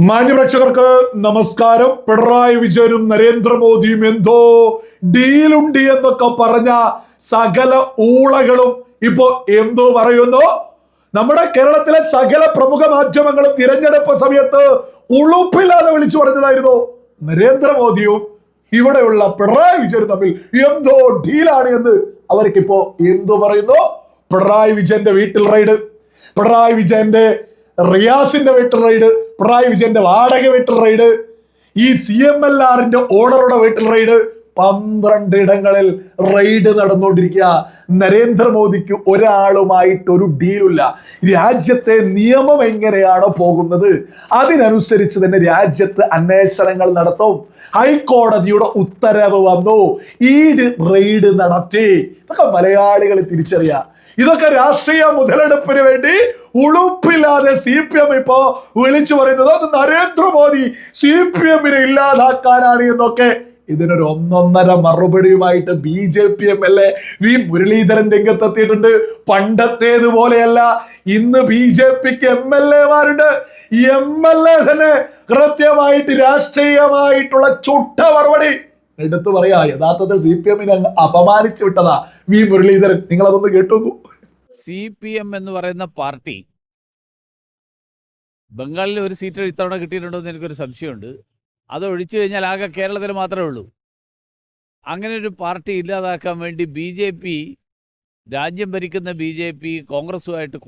മാന്യപ്രേക്ഷകർക്ക് നമസ്കാരം. പിണറായി വിജയനും നരേന്ദ്രമോദിയും എന്തോ ഡീലുണ്ട് എന്നൊക്കെ പറഞ്ഞ സകല ഊളകളും ഇപ്പോ എന്തോ പറയുന്നു. നമ്മുടെ കേരളത്തിലെ സകല പ്രമുഖ മാധ്യമങ്ങളും തിരഞ്ഞെടുപ്പ് സമയത്ത് ഉളുപ്പില്ലാതെ വിളിച്ചു പറഞ്ഞതായിരുന്നു നരേന്ദ്രമോദിയും ഇവിടെയുള്ള പിണറായി വിജയനും തമ്മിൽ എന്തോ ഡീലാണ് എന്ന്. അവർക്കിപ്പോ എന്തോ പറയുന്നു. പിണറായി വിജയന്റെ വീട്ടിൽ റെയ്ഡ്, പിണറായി വിജയന്റെ റിയാസിന്റെ വീട്ടിൽ റെയ്ഡ്, പിണറായി വിജയന്റെ വാടക വീട്ടിൽ റെയ്ഡ്, ഈ CMLR ഓണറുടെ വീട്ടിൽ റെയ്ഡ്, 12 ഇടങ്ങളിൽ റെയ്ഡ് നടന്നുകൊണ്ടിരിക്കുക. നരേന്ദ്രമോദിക്ക് ഒരാളുമായിട്ട് ഒരു ഡീലില്ല. രാജ്യത്തെ നിയമം എങ്ങനെയാണോ പോകുന്നത് അതിനനുസരിച്ച് തന്നെ രാജ്യത്ത് അന്വേഷണങ്ങൾ നടത്തും. ഹൈക്കോടതിയുടെ ഉത്തരവ് വന്നു, ഈ റെയ്ഡ് നടത്തി. ഇതൊക്കെ മലയാളികൾ തിരിച്ചറിയാം. ഇതൊക്കെ രാഷ്ട്രീയ മുതലെടുപ്പിന് വേണ്ടി ഉളുപ്പില്ലാതെ CPM ഇപ്പോ വിളിച്ചു പറയുന്നത് അത് നരേന്ദ്രമോദി CPM-നെ ഇല്ലാതാക്കാനാണ് എന്നൊക്കെ. ഇതിനൊരു ഒന്നൊന്നര മറുപടിയുമായിട്ട് BJP MLA വി മുരളീധരൻ രംഗത്തെത്തിയിട്ടുണ്ട്. പണ്ടത്തേതുപോലെയല്ല, ഇന്ന് BJPക്ക് MLA-മാരുണ്ട്. ഈ MLA തന്നെ കൃത്യമായിട്ട് രാഷ്ട്രീയമായിട്ടുള്ള ചുട്ട മറുപടി എടുത്തു പറയാ. യഥാർത്ഥത്തിൽ CPM-നെ അങ്ങ് അപമാനിച്ചു വിട്ടതാ വി മുരളീധരൻ. നിങ്ങൾ അതൊന്ന് കേട്ടു. CPM എന്ന് പറയുന്ന പാർട്ടി ബംഗാളിൽ ഒരു സീറ്റ് ഇത്തവണ കിട്ടിയിട്ടുണ്ടോ എന്ന് എനിക്കൊരു സംശയമുണ്ട്. അത് ഒഴിച്ചു കഴിഞ്ഞാൽ ആകെ കേരളത്തിൽ മാത്രമേ ഉള്ളൂ. അങ്ങനെ ഒരു പാർട്ടി ഇല്ലാതാക്കാൻ വേണ്ടി BJP, രാജ്യം ഭരിക്കുന്ന BJP കോൺഗ്രസുമായിട്ട്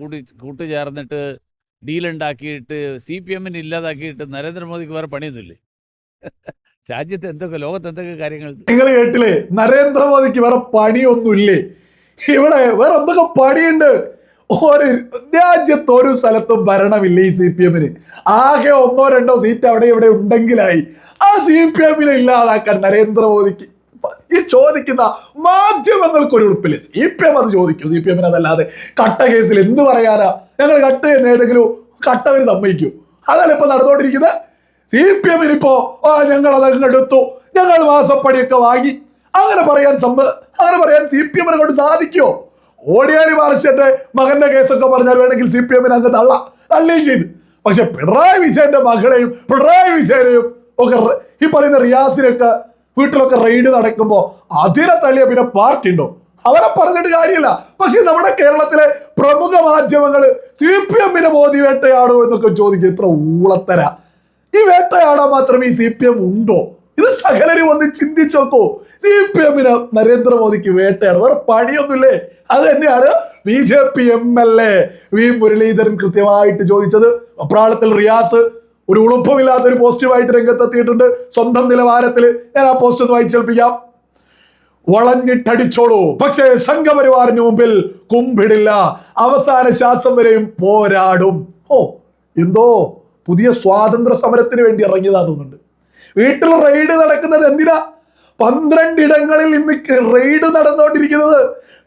കൂട്ടുചേർന്നിട്ട് ഡീലുണ്ടാക്കിയിട്ട് CPM-നെ ഇല്ലാതാക്കിയിട്ട് നരേന്ദ്രമോദിക്ക് വേറെ പണിയൊന്നുമില്ലേ? രാജ്യത്ത് എന്തൊക്കെ, ലോകത്ത് എന്തൊക്കെ കാര്യങ്ങൾ നിങ്ങൾ കേട്ടില്ലേ? നരേന്ദ്രമോദിക്ക് വേറെ പണിയൊന്നുമില്ലേ? ഇവിടെ വേറെ എന്തൊക്കെ പണിയുണ്ട്? ഒരു രാജ്യത്ത് ഒരു സ്ഥലത്തും ഭരണമില്ല ഈ CPM-ന്. ആകെ 1-2 സീറ്റ് അവിടെ ഇവിടെ ഉണ്ടെങ്കിലായി. ആ CPM-നെ ഇല്ലാതാക്കാൻ നരേന്ദ്രമോദിക്ക് ഈ ചോദിക്കുന്ന മാധ്യമങ്ങൾക്കൊരു ഉറപ്പില്ലേ? CPM അത് ചോദിക്കും. CPM-ന് അതല്ലാതെ കട്ട കേസിൽ എന്ത് പറയാനാ? ഞങ്ങൾ കട്ട് ചെയ്യുന്ന ഏതെങ്കിലും കട്ടവര് സമ്മതിക്കൂ? അതല്ല ഇപ്പൊ നടന്നുകൊണ്ടിരിക്കുന്നത്. CPM-ന് ഇപ്പോ ഞങ്ങൾ അതങ്ങ് എടുത്തു, ഞങ്ങൾ മാസപ്പടിയൊക്കെ വാങ്ങി, അങ്ങനെ പറയാൻ CPM-നെ കൊണ്ട് സാധിക്കുമോ? ഓടിയാലി മാർഷന്റെ മകന്റെ കേസൊക്കെ പറഞ്ഞാൽ വേണമെങ്കിൽ CPM-നെ അങ്ങ് തള്ളുകയും ചെയ്തു. പക്ഷെ പിണറായി വിജയന്റെ മകളെയും പിണറായി വിജയനെയും ഒക്കെ ഈ പറയുന്ന റിയാസിനൊക്കെ വീട്ടിലൊക്കെ റെയ്ഡ് നടക്കുമ്പോ അതിനെ തള്ളിയ പിന്നെ പാർട്ടി ഉണ്ടോ? അവരെ പറഞ്ഞിട്ട് കാര്യമില്ല. പക്ഷെ നമ്മുടെ കേരളത്തിലെ പ്രമുഖ മാധ്യമങ്ങള് CPM-നെ മോദി വേട്ടയാടോ എന്നൊക്കെ ചോദിക്കും. ഇത്ര ഊളത്തര. ഈ വേട്ടയാടാൻ മാത്രം ഈ CPM ഉണ്ടോ? ഇത് സകലരും ഒന്ന് ചിന്തിച്ചു നോക്കൂ. CPM-ന് നരേന്ദ്രമോദിക്ക് വേട്ടയാണ്, വേറെ പണിയൊന്നുമില്ലേ? അത് തന്നെയാണ് BJP MLA വി മുരളീധരൻ കൃത്യമായിട്ട് ചോദിച്ചത്. അപ്രാളത്തിൽ റിയാസ് ഒരു ഉളുപ്പമില്ലാത്തൊരു പോസ്റ്റുമായിട്ട് രംഗത്തെത്തിയിട്ടുണ്ട്. സ്വന്തം നിലവാരത്തിൽ ഞാൻ ആ പോസ്റ്റ് ഒന്ന് വായിച്ചേൽപ്പിക്കാം. വളഞ്ഞിട്ടടിച്ചോളൂ, പക്ഷേ സംഘപരിവാറിന് മുമ്പിൽ കുമ്പിടില്ല, അവസാന ശ്വാസം വരെയും പോരാടും. എന്തോ പുതിയ സ്വാതന്ത്ര്യ സമരത്തിന് വേണ്ടി ഇറങ്ങിയതാ തോന്നുന്നുണ്ട്. വീട്ടിൽ റെയ്ഡ് നടക്കുന്നത് എന്തിനാ? 12 ഇടങ്ങളിൽ ഇന്ന് റെയ്ഡ് നടന്നുകൊണ്ടിരിക്കുന്നത്.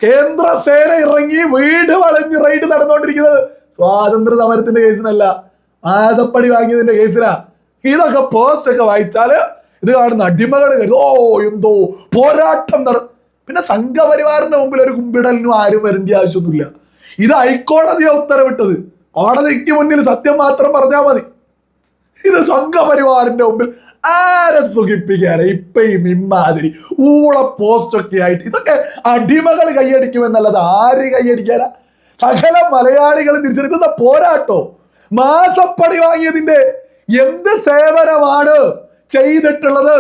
കേന്ദ്ര സേന ഇറങ്ങി വീട് വളഞ്ഞ് റെയ്ഡ് നടന്നുകൊണ്ടിരിക്കുന്നത് സ്വാതന്ത്ര്യ സമരത്തിന്റെ കേസിനല്ല, മാസപ്പടി വാങ്ങിയതിന്റെ കേസിനാ. ഇതൊക്കെ പോസ്റ്റ് ഒക്കെ വായിച്ചാല് ഇത് കാണുന്ന അടിമകൾ എന്തോ പോരാട്ടം പിന്നെ സംഘപരിവാറിന്റെ മുമ്പിൽ ഒരു കുമ്പിടലിനും ആരും വരേണ്ട ആവശ്യമൊന്നുമില്ല. ഇത് ഹൈക്കോടതിയാ ഉത്തരവിട്ടത്. കോടതിക്ക് മുന്നിൽ സത്യം മാത്രം പറഞ്ഞാൽ മതി. ഇത് സംഘപരിവാറിന്റെ മുമ്പിൽ ആരെ സുഖിപ്പിക്കാനാ ഇപ്പയും ഇമ്മാതിരി ഊള പോസ്റ്റൊക്കെ ആയിട്ട്? ഇതൊക്കെ അടിമകൾ കൈയടിക്കുമെന്നല്ലത് ആര് കൈയടിക്കാനാ? സകല മലയാളികൾ തിരിച്ചെടുക്കുന്ന പോരാട്ടോ. മാസപ്പടി വാങ്ങിയതിന്റെ എന്ത് സേവനമാണ് ചെയ്തിട്ടുള്ളത്?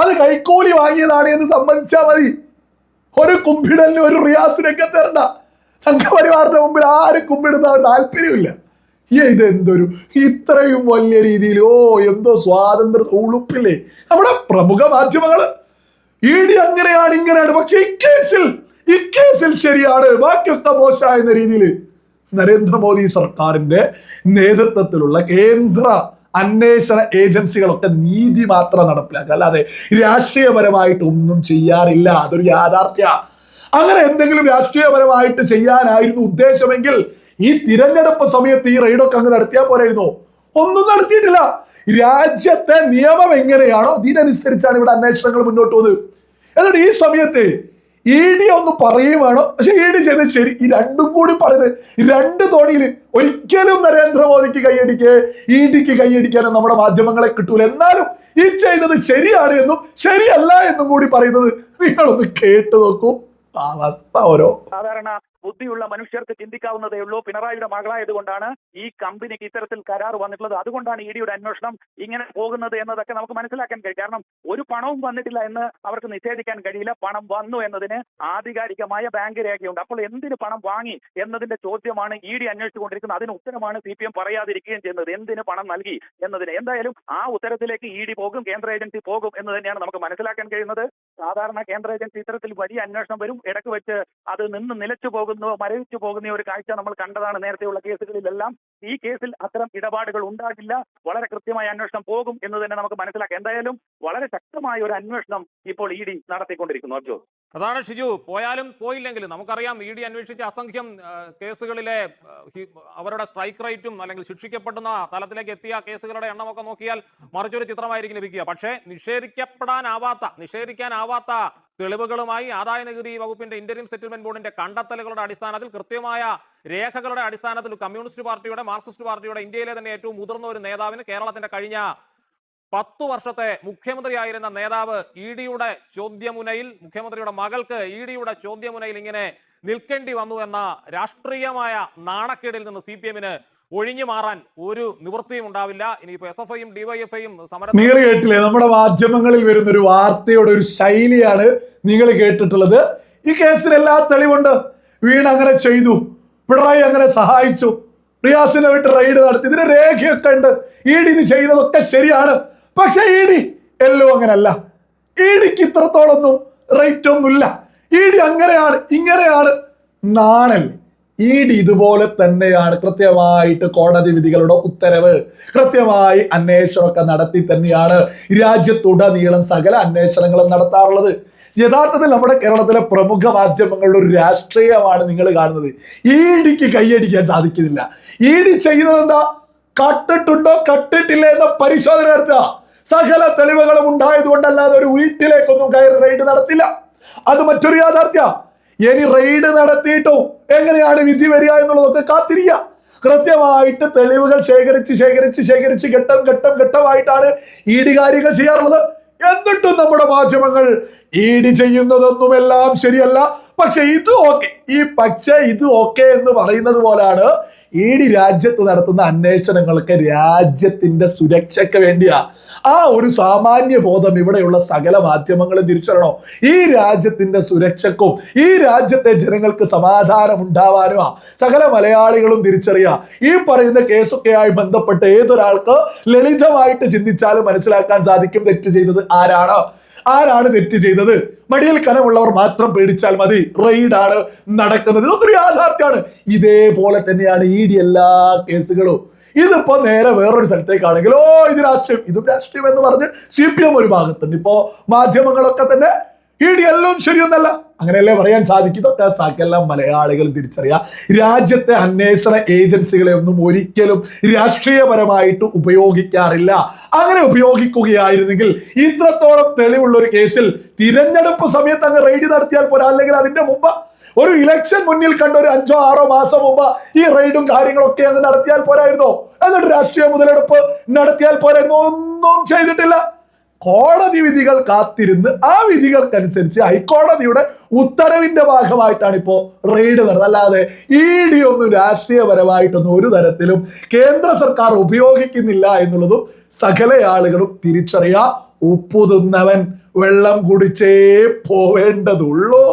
അത് കൈക്കൂലി വാങ്ങിയതാണ് എന്ന് സമ്മതിച്ചാൽ മതി. ഒരു കുമ്പിടലിന് ഒരു റിയാസിനൊക്കെ തരണ്ട. സംഘപരിവാറിന്റെ മുമ്പിൽ ആരും കുമ്പിടുന്ന താല്പര്യമില്ല. ഇതെന്തൊരു ഇത്രയും വലിയ രീതിയിൽ എന്തോ സ്വാതന്ത്ര്യ ഉളുപ്പില്ലേ? നമ്മുടെ പ്രമുഖ മാധ്യമങ്ങള് ED അങ്ങനെയാണ് ഇങ്ങനെയാണ്, പക്ഷെ ഇക്കേസിൽ ശരിയാണ്, ബാക്കിയൊക്കെ മോശമായെന്ന രീതിയിൽ നരേന്ദ്രമോദി സർക്കാരിന്റെ നേതൃത്വത്തിലുള്ള കേന്ദ്ര അന്വേഷണ ഏജൻസികളൊക്കെ നീതി മാത്രം നടപ്പിലാക്കുക, അല്ലാതെ രാഷ്ട്രീയപരമായിട്ട് ഒന്നും ചെയ്യാറില്ല. അതൊരു യാഥാർത്ഥ്യ. അങ്ങനെ എന്തെങ്കിലും രാഷ്ട്രീയപരമായിട്ട് ചെയ്യാനായിരുന്നു ഉദ്ദേശമെങ്കിൽ ഈ തിരഞ്ഞെടുപ്പ് സമയത്ത് ഈ റെയ്ഡൊക്കെ അങ്ങ് നടത്തിയാൽ പോരായിരുന്നോ? ഒന്നും നടത്തിയിട്ടില്ല. രാജ്യത്തെ നിയമം എങ്ങനെയാണോ അതിനനുസരിച്ചാണ് ഇവിടെ അന്വേഷണങ്ങൾ മുന്നോട്ട് പോകുന്നത്. എന്നിട്ട് ഈ സമയത്ത് ED ഒന്ന് പറയുകയും വേണം. പക്ഷെ ED ചെയ്ത് ശരി. ഈ രണ്ടും കൂടി പറയുന്നത് രണ്ട് തോണിയിൽ ഒരിക്കലും നരേന്ദ്രമോദിക്ക് കൈയടിക്കേ EDക്ക് കൈയടിക്കാനും നമ്മുടെ മാധ്യമങ്ങളെ കിട്ടൂല. എന്നാലും ഈ ചെയ്തത് ശരിയാണ് എന്നും ശരിയല്ല എന്നും കൂടി പറയുന്നത് നിങ്ങളൊന്ന് കേട്ടു നോക്കൂ. അവസ്ഥ ഓരോ സാധാരണ ബുദ്ധിയുള്ള മനുഷ്യർക്ക് ചിന്തിക്കാവുന്നതേ ഉള്ളൂ. പിണറായിയുടെ മകളായതുകൊണ്ടാണ് ഈ കമ്പനിക്ക് ഇത്തരത്തിൽ കരാർ വന്നിട്ടുള്ളത്. അതുകൊണ്ടാണ് ഇഡിയുടെ അന്വേഷണം ഇങ്ങനെ പോകുന്നത് എന്നതൊക്കെ നമുക്ക് മനസ്സിലാക്കാൻ കഴിയും. കാരണം ഒരു പണവും വന്നിട്ടില്ല എന്ന് അവർക്ക് നിഷേധിക്കാൻ കഴിയില്ല. പണം വന്നു എന്നതിന് ആധികാരികമായ ബാങ്ക് രേഖയുണ്ട്. അപ്പോൾ എന്തിന് പണം വാങ്ങി എന്നതിന്റെ ചോദ്യമാണ് ഇഡി അന്വേഷിച്ചുകൊണ്ടിരിക്കുന്നത്. അതിന് ഉത്തരമാണ് CPM പറയാതിരിക്കുകയും ചെയ്യുന്നത്. എന്തിന് പണം നൽകി എന്നതിന് എന്തായാലും ആ ഉത്തരത്തിലേക്ക് ഇഡി പോകും, കേന്ദ്ര ഏജൻസി പോകും എന്ന് തന്നെയാണ് നമുക്ക് മനസ്സിലാക്കാൻ കഴിയുന്നത്. സാധാരണ കേന്ദ്ര ഏജൻസി ഇത്തരത്തിൽ വലിയ അന്വേഷണം വരും, ഇടയ്ക്ക് വെച്ച് അത് നിന്ന് നിലച്ചു പോകുന്നു, മരവിച്ചു പോകുന്ന ഒരു കാഴ്ച നമ്മൾ കണ്ടതാണ് നേരത്തെയുള്ള കേസുകളിലെല്ലാം. ഈ കേസിൽ അത്തരം ഇടപാടുകൾ ഉണ്ടാകില്ല, വളരെ കൃത്യമായ അന്വേഷണം പോകും എന്ന് തന്നെ നമുക്ക് മനസ്സിലാക്കാം. എന്തായാലും വളരെ ശക്തമായ ഒരു അന്വേഷണം ഇപ്പോൾ ഇഡി നടത്തിക്കൊണ്ടിരിക്കുന്നു. അർജോ, അതാണ് ഷിജു. പോയാലും പോയില്ലെങ്കിലും നമുക്കറിയാം ഇഡി അന്വേഷിച്ച അസംഖ്യം കേസുകളിലെ അവരുടെ സ്ട്രൈക്ക് റേറ്റും അല്ലെങ്കിൽ ശിക്ഷിക്കപ്പെടുന്ന തലത്തിലേക്ക് എത്തിയ കേസുകളുടെ എണ്ണമൊക്കെ നോക്കിയാൽ മറിച്ചൊരു ചിത്രമായിരിക്കും ലഭിക്കുക. പക്ഷേ നിഷേധിക്കാനാവാത്ത തെളിവുകളുമായി ആദായ നികുതി വകുപ്പിന്റെ ഇന്റരിം സെറ്റിൽമെന്റ് ബോർഡിന്റെ കണ്ടെത്തലുകളുടെ അടിസ്ഥാനത്തിൽ, കൃത്യമായ രേഖകളുടെ അടിസ്ഥാനത്തിൽ കമ്മ്യൂണിസ്റ്റ് പാർട്ടിയുടെ, മാർക്സിസ്റ്റ് പാർട്ടിയുടെ, ഇന്ത്യയിലെ തന്നെ ഏറ്റവും മുതിർന്ന ഒരു നേതാവിന്, കേരളത്തിന്റെ കഴിഞ്ഞ 10 വർഷത്തെ മുഖ്യമന്ത്രിയായിരുന്ന നേതാവ് ഇഡിയുടെ ചോദ്യമുനയിൽ, മുഖ്യമന്ത്രിയുടെ മകൾക്ക് ഇഡിയുടെ ചോദ്യമുനയിൽ ഇങ്ങനെ നിൽക്കേണ്ടി വന്നു എന്ന രാഷ്ട്രീയമായ നാണക്കേടിൽ നിന്ന് CPM-ന് ഒഴിഞ്ഞു മാറാൻ ഒരു നിവൃത്തിയും ഉണ്ടാവില്ല. ഇനിയിപ്പോ SFIയും DYFIയും സമരം. നിങ്ങൾ കേട്ടില്ലേ, നമ്മുടെ മാധ്യമങ്ങളിൽ വരുന്ന ഒരു വാർത്തയുടെ ഒരു ശൈലിയാണ് നിങ്ങൾ കേട്ടിട്ടുള്ളത്. ഈ കേസിന് എല്ലാ തെളിവുണ്ട്. വീണ അങ്ങനെ ചെയ്തു, പിണറായി അങ്ങനെ സഹായിച്ചു, റിയാസിനെ വിട്ട് റെയ്ഡ് നടത്തി, ഇതിന് രേഖയൊക്കെ ഉണ്ട്. ഇഡി ഇത് ചെയ്തതൊക്കെ ശരിയാണ്. പക്ഷെ ഇഡി എല്ലോ അങ്ങനല്ല. ഇഡിക്ക് ഇത്രത്തോളൊന്നും റേറ്റ് ഒന്നുമില്ല. ഇഡി അങ്ങനെയാണ് ഇങ്ങനെയാണ് നാണല്ലേ. ഇഡി ഇതുപോലെ തന്നെയാണ്. കൃത്യമായിട്ട് കോടതി വിധികളുടെ ഉത്തരവ്, കൃത്യമായി അന്വേഷണമൊക്കെ നടത്തി തന്നെയാണ് രാജ്യത്തുടനീളം സകല അന്വേഷണങ്ങളും നടത്താറുള്ളത്. യഥാർത്ഥത്തിൽ നമ്മുടെ കേരളത്തിലെ പ്രമുഖ മാധ്യമങ്ങളുടെ ഒരു രാഷ്ട്രീയമാണ് നിങ്ങൾ കാണുന്നത്. ഇഡിക്ക് കൈയടിക്കാൻ സാധിക്കുന്നില്ല. ഇഡി ചെയ്യുന്നത് എന്താ? കട്ടിട്ടുണ്ടോ കട്ടിട്ടില്ല എന്ന പരിശോധന നടത്തുക. സകല തെളിവുകളും ഉണ്ടായതുകൊണ്ടല്ലാതെ ഒരു വീട്ടിലേക്കൊന്നും കയറി റെയ്ഡ് നടത്തില്ല. അത് മറ്റൊരു യാഥാർത്ഥ്യ. ഇനി റെയ്ഡ് നടത്തിയിട്ടോ എങ്ങനെയാണ് വിധി വരിക എന്നുള്ളതൊക്കെ കാത്തിരിക്കുക. കൃത്യമായിട്ട് തെളിവുകൾ ശേഖരിച്ച് ഘട്ടമായിട്ടാണ് ഇഡി കാര്യങ്ങൾ ചെയ്യാറുള്ളത്. എന്നിട്ടും നമ്മുടെ മാധ്യമങ്ങൾ ഇഡി ചെയ്യുന്നതൊന്നുമെല്ലാം ശരിയല്ല, പക്ഷെ ഇത് ഓക്കെ, ഇത് ഓക്കെ എന്ന് പറയുന്നത് പോലാണ് ഇഡി രാജ്യത്ത് നടത്തുന്ന അന്വേഷണങ്ങൾക്ക് രാജ്യത്തിന്റെ സുരക്ഷയ്ക്ക് വേണ്ടിയാ. ആ ഒരു സാമാന്യ ബോധം ഇവിടെയുള്ള സകല മാധ്യമങ്ങളും തിരിച്ചറിയണോ. ഈ രാജ്യത്തിന്റെ സുരക്ഷക്കും ഈ രാജ്യത്തെ ജനങ്ങൾക്ക് സമാധാനം ഉണ്ടാവാനുമാ സകല മലയാളികളും തിരിച്ചറിയുക. ഈ പറയുന്ന കേസൊക്കെയായി ബന്ധപ്പെട്ട് ഏതൊരാൾക്ക് ലളിതമായിട്ട് ചിന്തിച്ചാലും മനസ്സിലാക്കാൻ സാധിക്കും തെറ്റ് ചെയ്തത് ആരാണ് തെറ്റ് ചെയ്തത്. മടിയിൽ കനമുള്ളവർ മാത്രം പേടിച്ചാൽ മതി, റെയ്ഡാണ് നടക്കുന്നത്. ഇതൊരു യാഥാർത്ഥ്യമാണ്. ഇതേപോലെ തന്നെയാണ് ഇഡി എല്ലാ കേസുകളും. ഇതിപ്പോ നേരെ വേറൊരു സ്ഥലത്തേക്കാണെങ്കിൽ ഇത് രാഷ്ട്രീയം, ഇതും രാഷ്ട്രീയം എന്ന് പറഞ്ഞ് CPM ഒരു ഭാഗത്തുണ്ട്. ഇപ്പോ മാധ്യമങ്ങളൊക്കെ തന്നെ ഇഡി എല്ലാം ശരിയൊന്നല്ല, അങ്ങനെയല്ലേ പറയാൻ സാധിക്കും. ഇതൊക്കെ സകല മലയാളികൾ തിരിച്ചറിയാം. രാജ്യത്തെ അന്വേഷണ ഏജൻസികളെ ഒന്നും ഒരിക്കലും രാഷ്ട്രീയപരമായിട്ട് ഉപയോഗിക്കാറില്ല. അങ്ങനെ ഉപയോഗിക്കുകയായിരുന്നെങ്കിൽ ഇത്രത്തോളം തെളിവുള്ള ഒരു കേസിൽ തിരഞ്ഞെടുപ്പ് സമയത്ത് അങ്ങ് റെയ്ഡ് നടത്തിയാൽ പോരാ. അല്ലെങ്കിൽ അതിന്റെ മുമ്പ് ഒരു ഇലക്ഷൻ മുന്നിൽ കണ്ട ഒരു 5-6 മാസം മുമ്പ് ഈ റെയ്ഡും കാര്യങ്ങളൊക്കെ അങ്ങ് നടത്തിയാൽ പോരായിരുന്നോ? എന്നിട്ട് രാഷ്ട്രീയ മുതലെടുപ്പ് നടത്തിയാൽ പോരായിരുന്നോ? ഒന്നും ചെയ്തിട്ടില്ല. കോടതി വിധികൾ കാത്തിരുന്ന് ആ വിധികൾക്കനുസരിച്ച് ഹൈക്കോടതിയുടെ ഉത്തരവിന്റെ ഭാഗമായിട്ടാണ് ഇപ്പോ റെയ്ഡ് നടന്നത്. അല്ലാതെ ഇഡി ഒന്നും രാഷ്ട്രീയപരമായിട്ടൊന്നും ഒരു തരത്തിലും കേന്ദ്ര സർക്കാർ ഉപയോഗിക്കുന്നില്ല എന്നുള്ളതും സകല ആളുകളും തിരിച്ചറിയാം. ഉപ്പു തിന്നവൻ വെള്ളം കുടിച്ചേ പോവേണ്ടതുള്ളൂ.